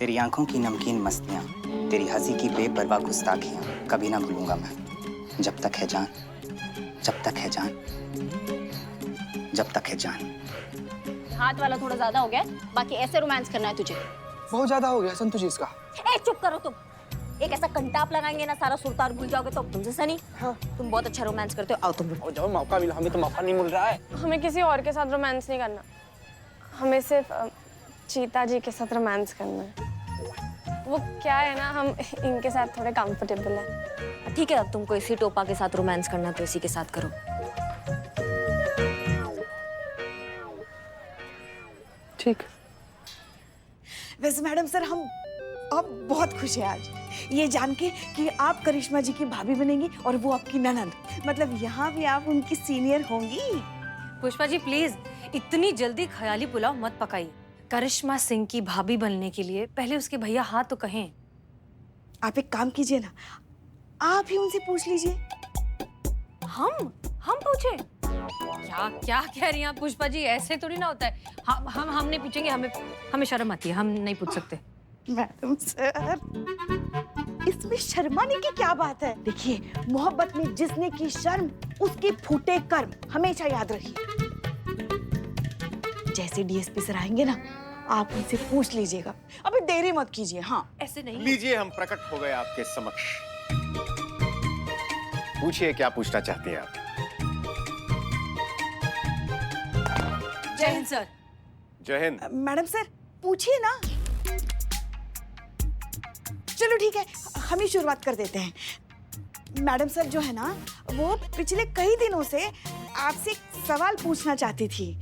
तेरी आंखों की नमकीन मस्तियाँ, तेरी हंसी की बेपरवाह गुस्ताखियाँ कभी ना भूलूंगा मैं। जब तक है जान, जब तक है जान, जब तक है जान। हाथ वाला थोड़ा ज्यादा हो गया, बाकी ऐसे रोमांस करना है तुझे। बहुत ज्यादा हो गया संतु जी इसका। ए चुप करो तुम। एक ऐसा कंटाप लगाएंगे ना, सारा सुरतार भूल जाओगे। तो तुमसे सनी, हाँ तुम बहुत अच्छा रोमांस करते हो, आओ तुम। जब मौका मिला, हमें तो मौका नहीं मिल रहा है। हमें किसी और के साथ रोमांस नहीं करना, हमें सिर्फ चीता जी के साथ रोमांस करना है। वो क्या है ना, हम इनके साथ थोड़े कंफर्टेबल हैं। ठीक है, अब तुमको इसी टोपा के साथ रोमांस करना है तो इसी के साथ करो। ठीक। वैसे मैडम सर, हम अब बहुत खुश हैं आज ये जान के कि आप करिश्मा जी की भाभी बनेंगी और वो आपकी ननद। मतलब यहाँ भी आप उनकी सीनियर होंगी। पुष्पा जी प्लीज इतनी जल्दी ख्याली पुलाव मत पकाइए। करिश्मा सिंह की भाभी बनने के लिए पहले उसके भैया हाँ तो कहें। आप एक काम कीजिए ना, आप ही उनसे पूछ लीजिए। हम पूछे? क्या क्या कह रही हैं आप पुष्पा जी, ऐसे थोड़ी ना होता है। हम नहीं पूछेंगे, हमें शर्म आती है, हम नहीं पूछ सकते। मैडम सर, इसमें शर्माने की क्या बात है? देखिए, मोहब्बत में जिसने की शर्म उसके फूटे कर्म, हमेशा याद रखिए। जैसे डीएसपी सर आएंगे ना, आप उनसे पूछ लीजिएगा। अभी देरी मत कीजिए। हाँ ऐसे नहीं। लीजिए, हम प्रकट हो गए आपके समक्ष। पूछिए, क्या पूछना चाहती हैं आप? जय हिंद सर। जय हिंद। मैडम सर, पूछिए ना। चलो ठीक है, हम ही शुरुआत कर देते हैं। मैडम सर जो है ना, वो पिछले कई दिनों से आपसे एक सवाल पूछना चाहती थी।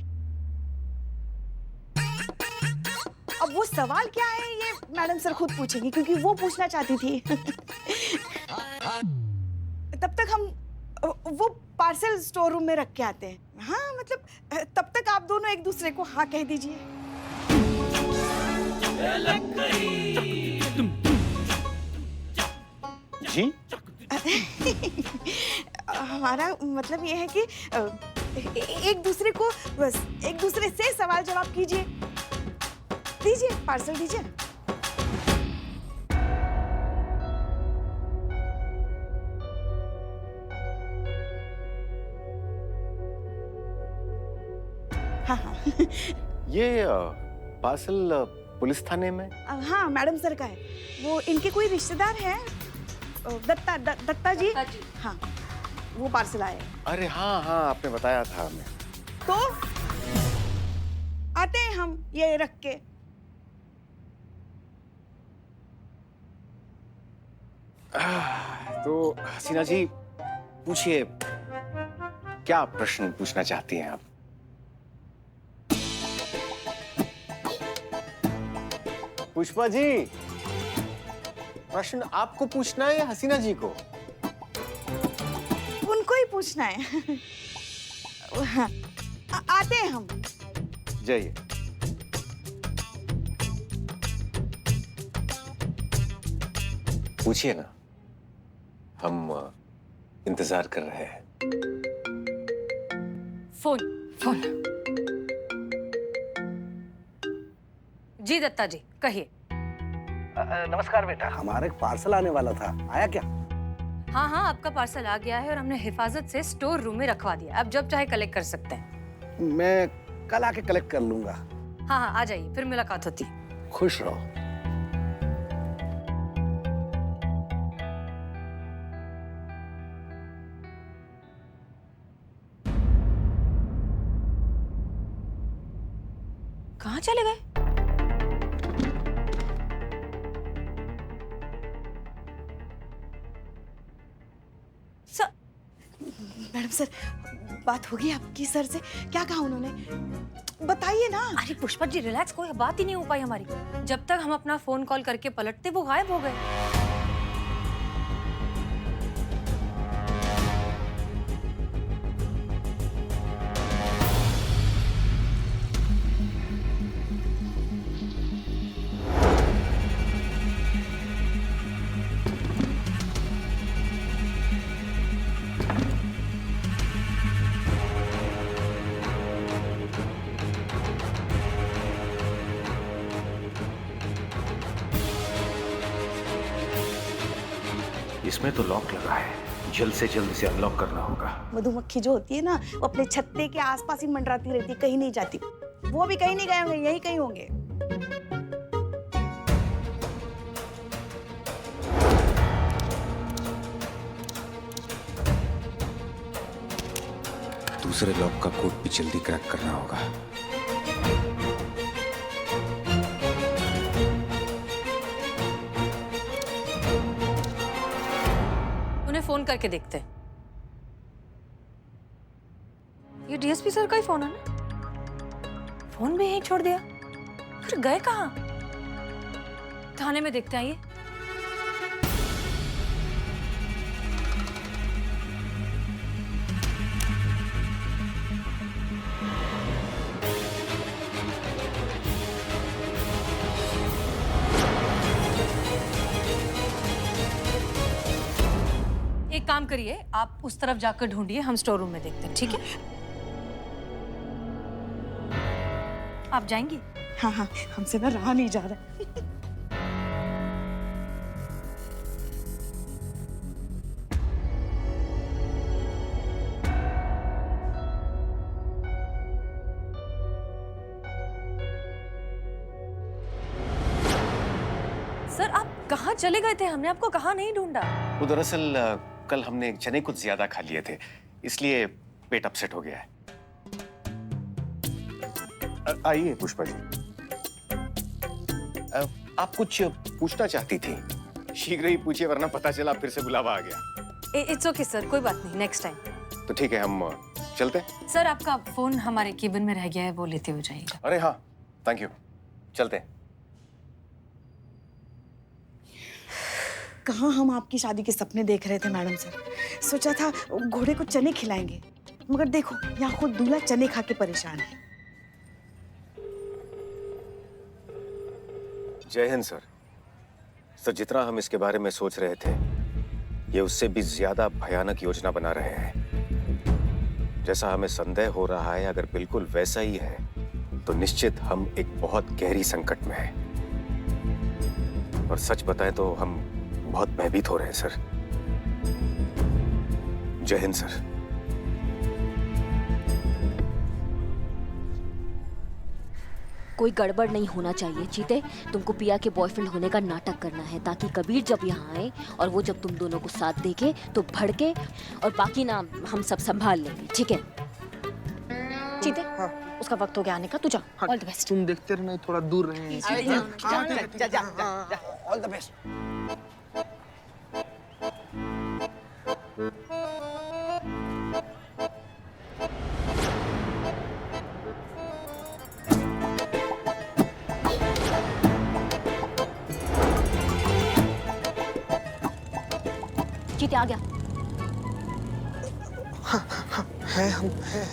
अब वो सवाल क्या है ये मैडम सर खुद पूछेंगी, क्योंकि वो पूछना चाहती थी। तब तक हम वो पार्सल स्टोर रूम में रख के आते हैं। हाँ मतलब तब तक आप दोनों एक दूसरे को हाँ कह दीजिए। जी? हमारा मतलब ये है कि एक दूसरे को, बस एक दूसरे से सवाल जवाब कीजिए। दीजिए, पार्सल दीजिए। हाँ हाँ। ये पार्सल पुलिस थाने में? हाँ मैडम सर का है। वो इनके कोई रिश्तेदार हैं, दत्ता जी। हाँ, वो पार्सल आए। अरे हाँ हाँ, आपने बताया था हमें। तो आते हैं हम ये रख के। तो हसीना जी, पूछिए, क्या प्रश्न पूछना चाहती हैं आप? पुष्पा जी, प्रश्न आपको पूछना है या हसीना जी को? उनको ही पूछना है। हाँ, आते हैं हम। जाइए। पूछिए ना, हम इंतजार कर रहे हैं। फोन। जी दत्ता जी कहिए। नमस्कार बेटा, हमारा एक पार्सल आने वाला था, आया क्या? हाँ आपका पार्सल आ गया है और हमने हिफाजत से स्टोर रूम में रखवा दिया। आप जब चाहे कलेक्ट कर सकते हैं। मैं कल आके कलेक्ट कर लूंगा। हाँ आ जाइए, फिर मुलाकात होती। खुश रहो। कहाँ चले गए? मैडम सर, बात होगी आपकी सर से? क्या कहा उन्होंने? बताइए ना। अरे पुष्पा जी रिलैक्स, कोई बात ही नहीं हो पाई हमारी। जब तक हम अपना फोन कॉल करके पलटते वो गायब हो गए। इसमें तो लॉक लगा है, जल्द से जल्द इसे अनलॉक करना होगा। मधुमक्खी जो होती है ना, वो अपने छत्ते के आसपास ही मंडराती रहती है, कहीं नहीं जाती। वो भी कहीं नहीं गए होंगे, यही कहीं होंगे। दूसरे लॉक का कोड भी जल्दी क्रैक करना होगा। उन्हें फोन करके देखते हैं। ये डीएसपी सर का ही फोन है ना? फोन भी यहीं छोड़ दिया, फिर गए कहाँ? थाने में देखते आइए। एक काम करिए, आप उस तरफ जाकर ढूंढिए, हम स्टोर रूम में देखते हैं, ठीक है? आप जाएंगी? हाँ हाँ, हमसे ना रहा नहीं जा रहा। सर आप कहाँ चले गए थे? हमने आपको कहाँ नहीं ढूंढा। वो दरअसल कल हमने चने कुछ ज्यादा खा लिए थे, इसलिए पेट अपसेट हो गया है। आइए पुष्पा जी। आप कुछ पूछना चाहती थी? शीघ्र ही पूछिए, वरना पता चला फिर से बुलावा आ गया। इट्स ओके सर, कोई बात नहीं, नेक्स्ट टाइम। तो ठीक है, हम चलते हैं। सर आपका फोन हमारे केबिन में रह गया है, वो लेते हो जाइएगा। अरे हाँ, थैंक यू। चलते हैं। कहाँ हम आपकी शादी के सपने देख रहे थे मैडम सर। सोचा था घोड़े को चने खिलाएंगे, मगर देखो यहाँ खुद दूल्हा चने खा के परेशान है। जय हिंद सर। सर, जितना हम इसके बारे में सोच रहे थे, ये उससे भी ज्यादा भयानक योजना बना रहे हैं। जैसा हमें संदेह हो रहा है, अगर बिल्कुल वैसा ही है तो निश्चित हम एक बहुत गहरी संकट में हैं। और सच बताएं तो हम बहुत भयभीत हो रहे हैं सर। जय हिंद सर। कोई गड़बड़ नहीं होना चाहिए चीते। तुमको पिया के बॉयफ्रेंड होने का नाटक करना है, ताकि कबीर जब यहाँ आए और वो जब तुम दोनों को साथ देखे तो भड़के, और बाकी ना हम सब संभाल लेंगे, ठीक है? चीते, हाँ। उसका वक्त हो गया आने का, तू जा। All the best. तुम देखते रहना, थोड़ा दूर रहे। All the best. चीते आ गया। है हम है।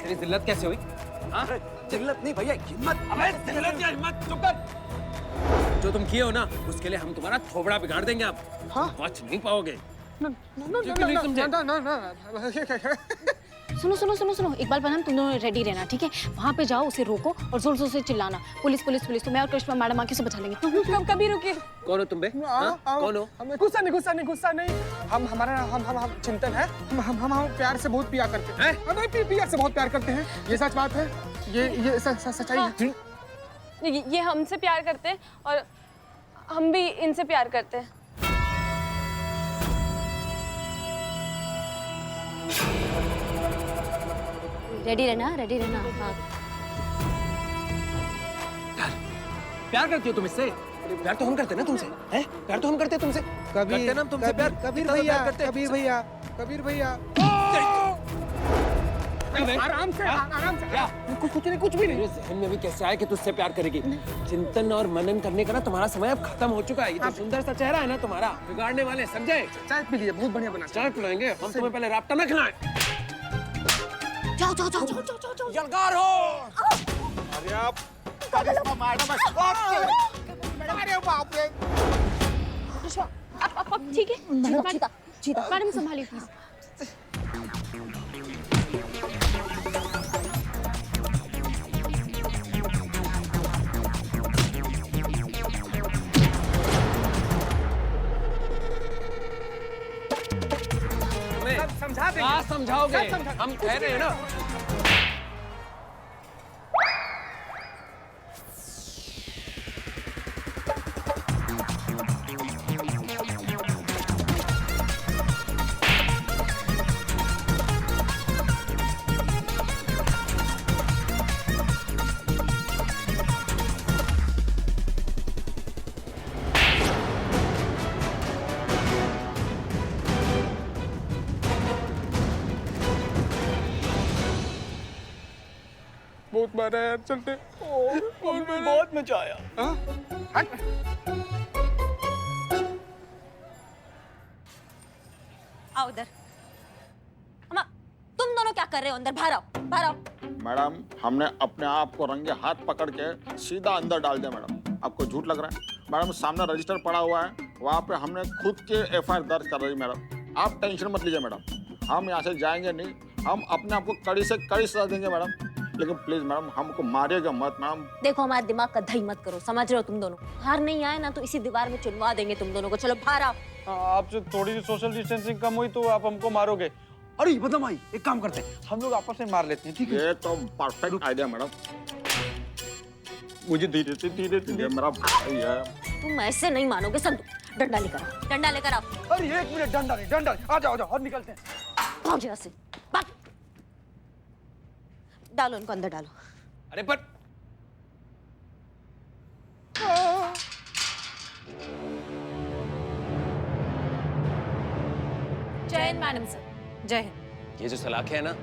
तेरी जिल्लत कैसे हुई? हाँ? जिल्लत नहीं भैया, हिम्मत। अबे जिल्लत या हिम्मत, चुप कर। जो तुम किए हो ना, उसके लिए हम तुम्हारा थोबड़ा बिगाड़ देंगे। आप बच नहीं पाओगे। सुनो सुनो सुनो सुनो, इकबाल बनम, तुम दोनों रेडी रहना, ठीक है? वहाँ पे जाओ, उसे रोको और जोर जोर से चिल्लाना, पुलिस पुलिस पुलिस। तो मैं और कृष्णा मैडम आके उसे बचा लेंगे। तुम कभी रुकिए। कौन हो तुम बे? कौन हो? गुस्सा नहीं। हम चिंतन है। हम प्यार से बहुत पिया करते हैं। हम प्यार से बहुत प्यार करते हैं। ये सच बात है। ये सच्चाई है। ये हमसे प्यार करते हैं और हम भी इनसे प्यार करते हैं। रेडी रहना, रेडी रहना। हाँ। प्यार करती हो तुम इससे? प्यार तो हम करते ना तुमसे, हैं? प्यार तो हम करते तुमसे। करते ना हम तुमसे प्यार। कबीर भैया, कबीर भैया। आराम से आराम से। क्या? कुछ नहीं, कुछ भी नहीं। मेरे जहन में भी कैसे आया कि तुझसे प्यार करेगी? चिंतन और मनन करने का ना तुम्हारा समय अब खत्म हो चुका है। ये जो सुंदर सा चेहरा है ना तुम्हारा, बिगाड़ने वाले समझे? चाय पी लीजिए, बहुत बढ़िया बना। चाय पिलाएंगे हम तुम्हें, पहले राब्ता न खिलाएं। जाओ जाओ जाओ जाओ जाओ जाओ जाओ। जलकार हो। अरे आप करिश्मा मैडम, अरे बाप रे। अब ठीक है? चीता मैडम संभालिए प्लीज। समझा देंगे। क्या समझाओगे? हम कह रहे हैं ना। बहुत मारा यार, चलते। बहुत मजा आया। आओ इधर। अम्मा, तुम दोनों क्या कर रहे हो अंदर? बाहर आओ, बाहर आओ। मैडम, हमने अपने आप को रंगे हाथ पकड़ के सीधा अंदर डाल दिया मैडम। आपको झूठ लग रहा है? मैडम सामने रजिस्टर पड़ा हुआ है, वहाँ पे हमने खुद के एफआईआर दर्ज कर रही मैडम। आप टेंशन मत लीजिए मैडम, हम यहाँ से जाएंगे नहीं। हम अपने आप को कड़ी से कड़ी सजा देंगे मैडम, लेकिन प्लीज मैडम हमको मारिएगा मत मैडम। देखो हमारे दिमाग का दही मत करो, समझ रहे हो तुम दोनों? हार नहीं आए ना तो इसी दीवार में चुनवा देंगे तुम दोनों को। चलो बाहर आओ। आपसे थोड़ी सी सोशल डिस्टेंसिंग कम हुई तो आप हमको मारोगे। अरे बदमाई, एक काम करते हैं, हम लोग आपस में मार लेते हैं, ठीक है? ये तो परफेक्ट आइडिया मैडम। मुझे धीरे धीरे मेरा भाई है। तुम ऐसे नहीं मानोगे। संतु, डंडा लेकर आओ, डंडा लेकर आओ। अरे एक मिनट, डंडा नहीं, डंडा नहीं। आ जाओ, आ जाओ और निकलते हैं। भाग यहाँ से, भाग। डालो इनको अंदर, डालो। अरे पर जय हिंद मैडम सर। जय हिंद। ये जो सलाखें है ना,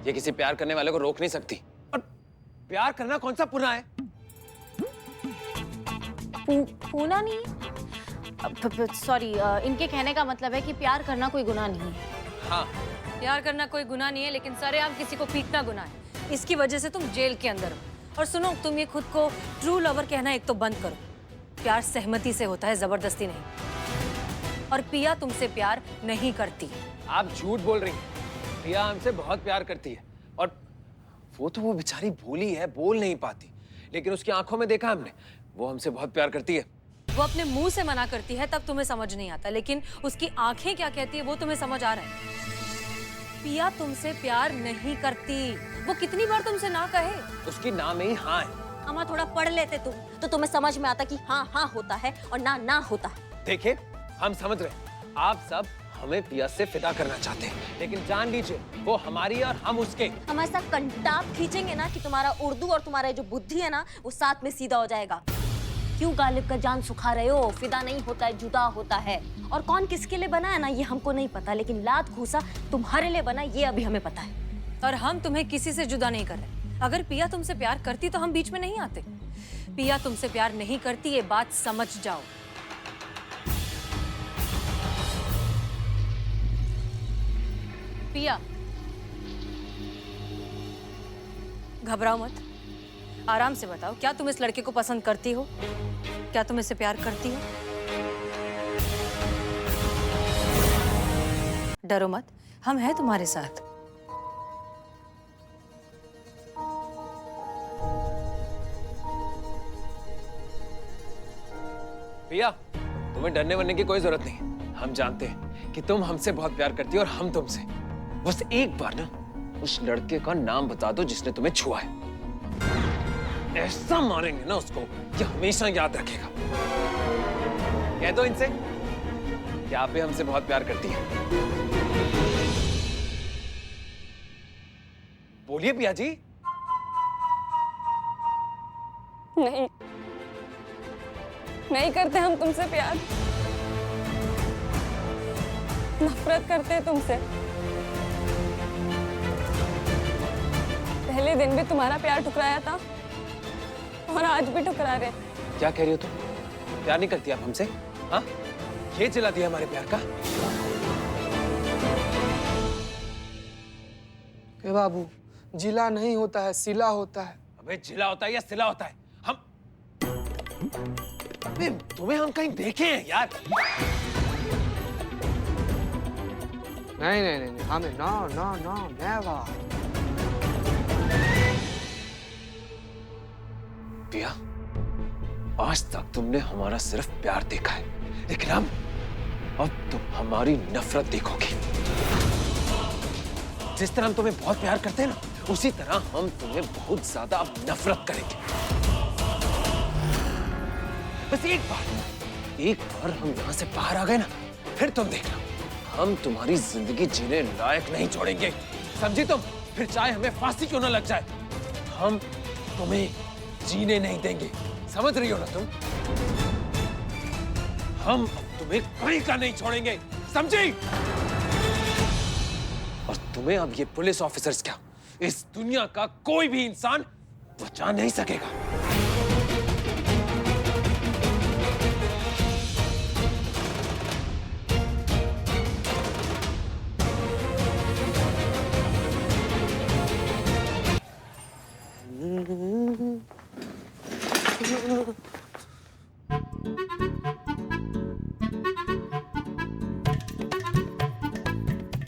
ये किसी प्यार करने वाले को रोक नहीं सकती। और प्यार करना कौन सा पुना है? पूना नहीं, सॉरी, इनके कहने का मतलब है कि प्यार करना कोई गुनाह नहीं है। हाँ, प्यार करना कोई गुनाह नहीं है, लेकिन सरेआम किसी को पीटना गुनाह है। इसकी वजह से तुम जेल के अंदर हो। और सुनो, तुम ये खुद को ट्रू लवर कहना एक तो बंद करो। प्यार सहमति से होता है, जबरदस्ती नहीं। और पिया तुमसे प्यार नहीं करती। आप झूठ बोल रही हैं। प्रिया हमसे बहुत प्यार करती है, और वो बेचारी भोली है, बोल नहीं पाती, लेकिन उसकी आंखों में देखा हमने, वो हमसे बहुत प्यार करती है। वो अपने मुंह से मना करती है तब तुम्हें समझ नहीं आता, लेकिन उसकी आंखें क्या कहती है वो तुम्हें समझ आ रहा है। पिया तुमसे प्यार नहीं करती। वो कितनी बार तुमसे ना कहे। उसकी ना में ही हाँ है। अम्मा, थोड़ा पढ़ लेते तुम तो तुम्हें समझ में आता कि हाँ हाँ होता है और ना ना होता है। देखिए, हम समझ रहे हैं, आप सब हमें पिया से फिदा करना चाहते हैं, लेकिन जान लीजिए वो हमारी और हम उसके। हम ऐसा कंटाप खींचेंगे ना कि तुम्हारा उर्दू और तुम्हारा जो बुद्धि है ना, वो साथ में सीधा हो जाएगा। क्यों गालिब का जान सुखा रहे हो? फिदा नहीं होता है, जुदा होता है। और कौन किसके लिए बना है ना, ये हमको नहीं पता, लेकिन लात घूसा तुम्हारे लिए बना, ये अभी हमें पता है। और हम तुम्हें किसी से जुदा नहीं कर रहे। अगर पिया तुमसे प्यार करती तो हम बीच में नहीं आते। पिया तुमसे प्यार नहीं करती, ये बात समझ जाओ। पिया, घबराओ मत, आराम से बताओ, क्या तुम इस लड़के को पसंद करती हो? क्या तुम इससे प्यार करती हो? डरो मत, हम हैं तुम्हारे साथ। पिया, तुम्हें डरने वरने की कोई जरूरत नहीं। हम जानते हैं कि तुम हमसे बहुत प्यार करती हो और हम तुमसे। बस एक बार ना उस लड़के का नाम बता दो जिसने तुम्हें छुआ है। ऐसा मारेंगे ना उसको कि हमेशा याद रखेगा। कह दो इनसे कि आप भी हमसे बहुत प्यार करती हैं। बोलिए पिया जी। नहीं, नहीं करते हम तुमसे प्यार। नफरत करते हैं तुमसे। पहले दिन भी तुम्हारा प्यार ठुकराया था और आज भी ठुकरा रहे। क्या कह रही हो तुम? प्यार नहीं करती आप हमसे? हाँ, ये चिल्ला दिया हमारे प्यार का। ए बाबू, जिला नहीं होता है, सिला होता है। अबे जिला होता है या सिला होता है? हम अबे तुम्हें हम कहीं देखे हैं यार। नहीं नहीं नहीं, हमें नो नो नो नेवर। पिया, आज तक तुमने हमारा सिर्फ प्यार देखा है, लेकिन अब तुम हमारी नफरत देखोगी। जिस तरह हम तुम्हें बहुत प्यार करते हैं ना, उसी तरह हम तुम्हें बहुत ज्यादा अब नफरत करेंगे। बस एक बार हम यहाँ से बाहर आ गए ना, फिर तुम देखना, हम तुम्हारी जिंदगी जीने लायक नहीं छोड़ेंगे, समझी तुम? फिर चाहे हमें फांसी क्यों ना लग जाए, हम तुम्हें जीने नहीं देंगे, समझ रही हो ना तुम? हम तुम्हें कहीं का नहीं छोड़ेंगे, समझी? और तुम्हें अब ये पुलिस ऑफिसर्स क्या, इस दुनिया का कोई भी इंसान बचा नहीं सकेगा।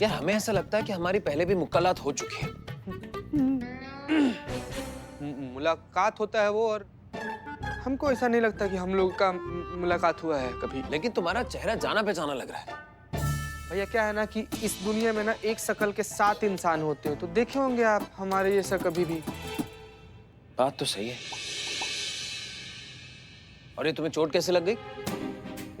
यार हमें ऐसा लगता है कि हमारी पहले भी मुलाकात हो चुकी है। मुलाकात होता है वो, और हमको ऐसा नहीं लगता कि हम लोग का मुलाकात हुआ है कभी। लेकिन तुम्हारा चेहरा जाना पहचाना लग रहा है। भैया क्या है ना कि इस दुनिया में ना एक शक्ल के 7 इंसान होते हैं, तो देखे होंगे आप हमारे जैसा कभी भी। बात तो सही है। और ये तुम्हें चोट कैसे लग गई?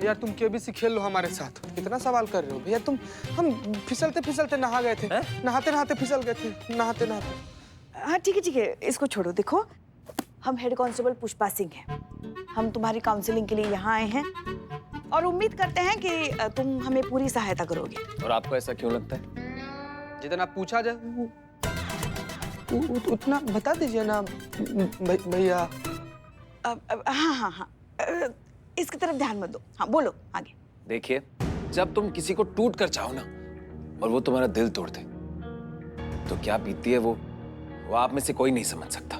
यार तुम केबीसी खेल लो हमारे साथ, कितना सवाल कर रहे हो भैया तुम। हम फिसलते फिसलते नहा गए थे, नहाते नहाते फिसल गए थे, नहाते नहाते। हाँ ठीक है, इसको छोड़ो। देखो, हम हेड कांस्टेबल पुष्पा सिंह हैं। हम तुम्हारी काउंसलिंग के लिए यहाँ आए हैं और उम्मीद करते हैं कि तुम हमें पूरी सहायता करोगे। और आपको ऐसा क्यों लगता है? जितना पूछा जाए उतना बता दीजिए ना भैया। हाँ हाँ हाँ, इसकी तरफ ध्यान मत दो। हाँ बोलो आगे। देखिए, जब तुम किसी को टूट कर चाहो ना और वो तुम्हारा दिल तोड़ दे, तो क्या बीतती है वो आप में से कोई नहीं समझ सकता।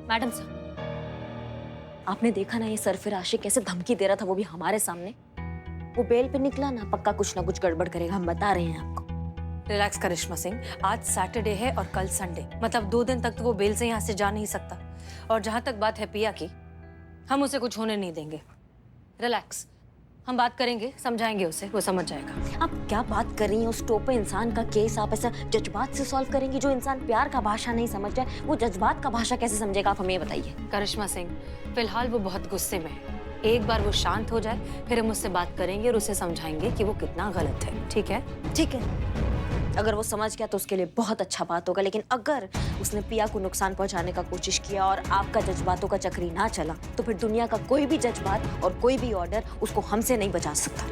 मैडम सर, आपने देखा ना ये सरफिर आशिक कैसे धमकी दे रहा था, वो भी हमारे सामने। वो बेल पे निकला ना, पक्का कुछ ना कुछ गड़बड़ करेगा, हम बता रहे हैं आपको। रिलैक्स करिश्मा सिंह, आज सैटरडे है और कल संडे, मतलब 2 दिन तक तो वो बेल से यहाँ से जा नहीं सकता। और जहां तक बात है पिया की, हम उसे कुछ होने नहीं देंगे। रिलैक्स, हम बात करेंगे, समझाएंगे उसे, वो समझ जाएगा। आप क्या बात कर रही हैं? उस टोपे इंसान का केस आप ऐसा जज्बात से सॉल्व करेंगी? जो इंसान प्यार का भाषा नहीं समझ जाए, वो जज्बात का भाषा कैसे समझेगा? आप हमें बताइए। करिश्मा सिंह, फिलहाल वो बहुत गुस्से में है। एक बार वो शांत हो जाए, फिर हम उससे बात करेंगे और उसे समझाएंगे कि वो कितना गलत है। ठीक है? ठीक है, अगर वो समझ गया तो उसके लिए बहुत अच्छा बात होगा। लेकिन अगर उसने पिया को नुकसान पहुंचाने का कोशिश किया और आपका जज्बातों का चक्री ना चला, तो फिर दुनिया का कोई भी जज्बात और कोई भी ऑर्डर उसको हमसे नहीं बचा सकता।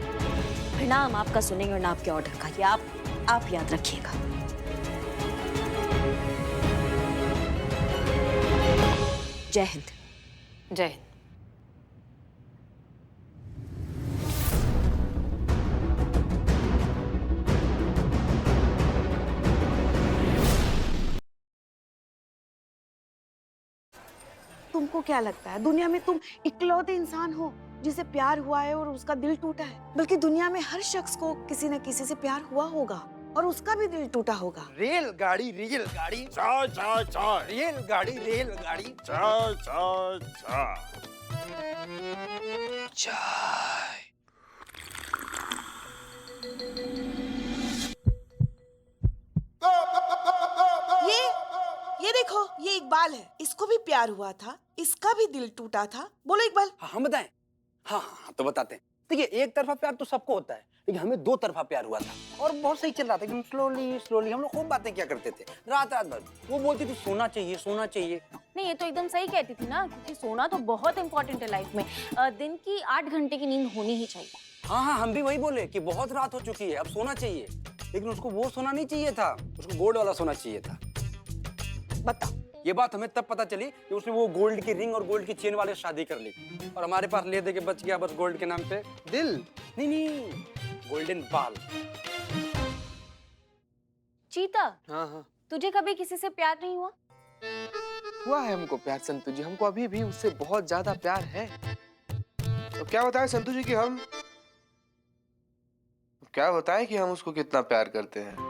फिर ना हम आपका सुनेंगे और ना आपके ऑर्डर का। ये आप याद रखिएगा। जय हिंद। जय हिंद। तुमको क्या लगता है दुनिया में तुम इकलौते इंसान हो जिसे प्यार हुआ है और उसका दिल टूटा है? बल्कि दुनिया में हर शख्स को किसी न किसी से प्यार हुआ होगा और उसका भी दिल टूटा होगा। रेलगाड़ी चाय चाय चाय रेलगाड़ी चाय चाय चाय। चाय। ये देखो, ये इकबाल है। इसको भी प्यार हुआ था, इसका भी दिल टूटा था। बोलो इकबाल। हम बताएं? हाँ तो बताते हैं। देखिए, एक तरफा प्यार तो सबको होता है, लेकिन हमें 2 तरफा प्यार हुआ था और बहुत सही चल रहा था। एकदम स्लोली हम लोग खूब बातें क्या करते थे, रात भर। वो बोलती थी सोना चाहिए सोना चाहिए। नहीं, ये तो एकदम सही कहती थी ना, क्योंकि सोना तो बहुत इंपॉर्टेंट है लाइफ में। दिन की 8 घंटे की नींद होनी ही चाहिए। हाँ, हम भी वही बोले कि बहुत रात हो चुकी है, अब सोना चाहिए। लेकिन उसको वो सोना नहीं चाहिए था, उसको गोल्ड वाला सोना चाहिए था। बताओ, ये बात हमें तब पता चली कि उसने वो गोल्ड की रिंग और गोल्ड की चेन वाले शादी कर ली और हमारे पास ले दे के बच गया बस गोल्ड के नाम पे दिल। नहीं, गोल्डन बाल। चीता, हाँ, तुझे कभी किसी से प्यार नहीं हुआ? हुआ है हमको प्यार संतु जी, हमको अभी भी उससे बहुत ज्यादा प्यार है। तो क्या बताएं संतु जी कि हम क्या बताएं कि हम उसको कितना प्यार करते हैं?